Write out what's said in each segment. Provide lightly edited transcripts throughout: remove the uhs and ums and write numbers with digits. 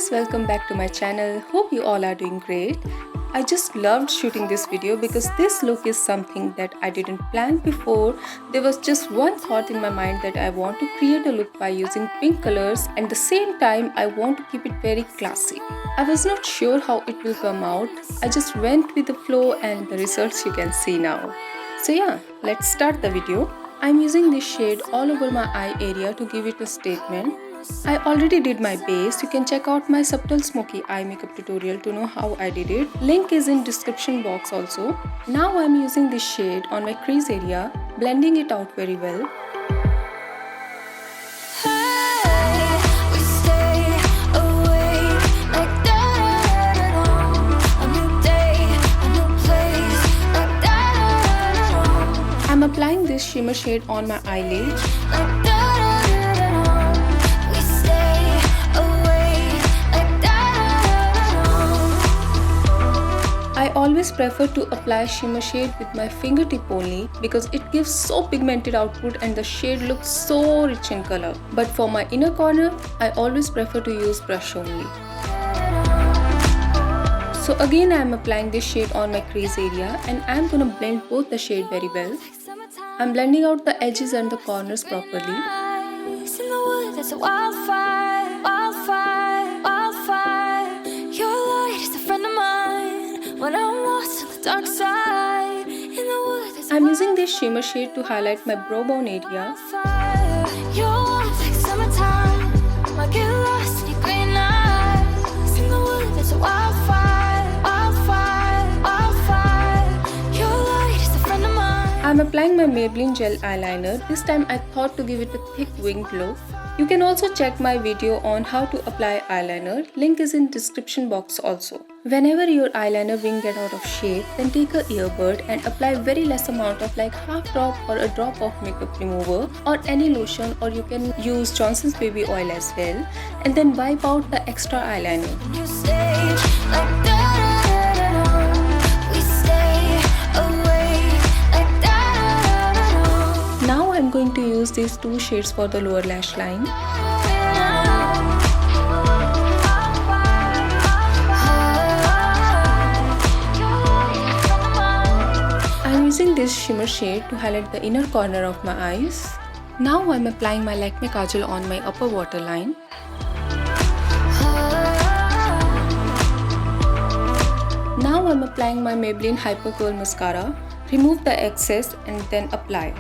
lovelies, welcome back to my channel. Hope you all are doing great. I just loved shooting this video because this look is something that I didn't plan before. There was just one thought in my mind that I want to create a look by using pink colors, and at the same time I want to keep it very classy. I was not sure how it will come out. I just went with the flow and the results you can see now. So yeah, let's start the video. I'm using this shade all over my eye area to give it a statement. I already did my base. You can check out my subtle smoky eye makeup tutorial to know how I did it. Link is in description box also. Now I'm using this shade on my crease area, blending it out very well. I'm applying this shimmer shade on my eyelid. I always prefer to apply shimmer shade with my fingertip only because it gives so pigmented output and the shade looks so rich in color. But for my inner corner, I always prefer to use brush only. So again I am applying this shade on my crease area and I am gonna blend both the shade very well. I'm blending out the edges and the corners properly. I'm using this shimmer shade to highlight my brow bone area. I'm applying my Maybelline gel eyeliner. This time I thought to give it a thick winged look. You can also check my video on how to apply eyeliner. Link is in description box also. Whenever your eyeliner wing get out of shape, then take a earbud and apply very less amount of like half drop or a drop of makeup remover or any lotion, or you can use Johnson's baby oil as well, and then wipe out the extra eyeliner. Now I'm going to use these two shades for the lower lash line. I'm using this shimmer shade to highlight the inner corner of my eyes. Now I'm applying my Lakme Kajal on my upper waterline. Now I'm applying my Maybelline Hyper Curl Mascara. Remove the excess and then apply.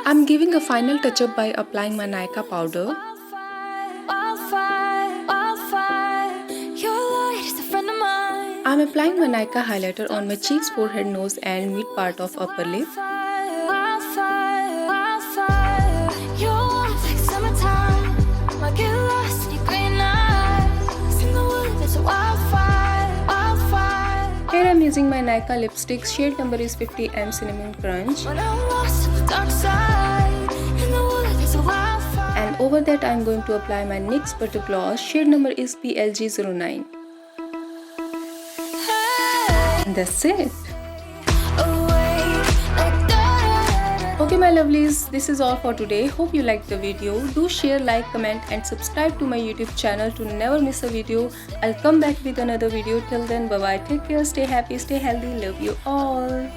I'm giving a final touch up by applying my Nykaa powder. I'm applying my Nykaa highlighter on my cheeks, forehead, nose and mid part of upper lip. Here I'm using my Nykaa lipstick. Shade number is 50M Cinnamon Crunch. And over that I'm going to apply my NYX Butter Gloss. Shade number is PLG09. And that's it. Okay my lovelies, this is all for today. Hope you liked the video. Do share, like, comment and subscribe to my YouTube channel to never miss a video. I'll come back with another video. Till then, bye bye, take care, stay happy, stay healthy, love you all.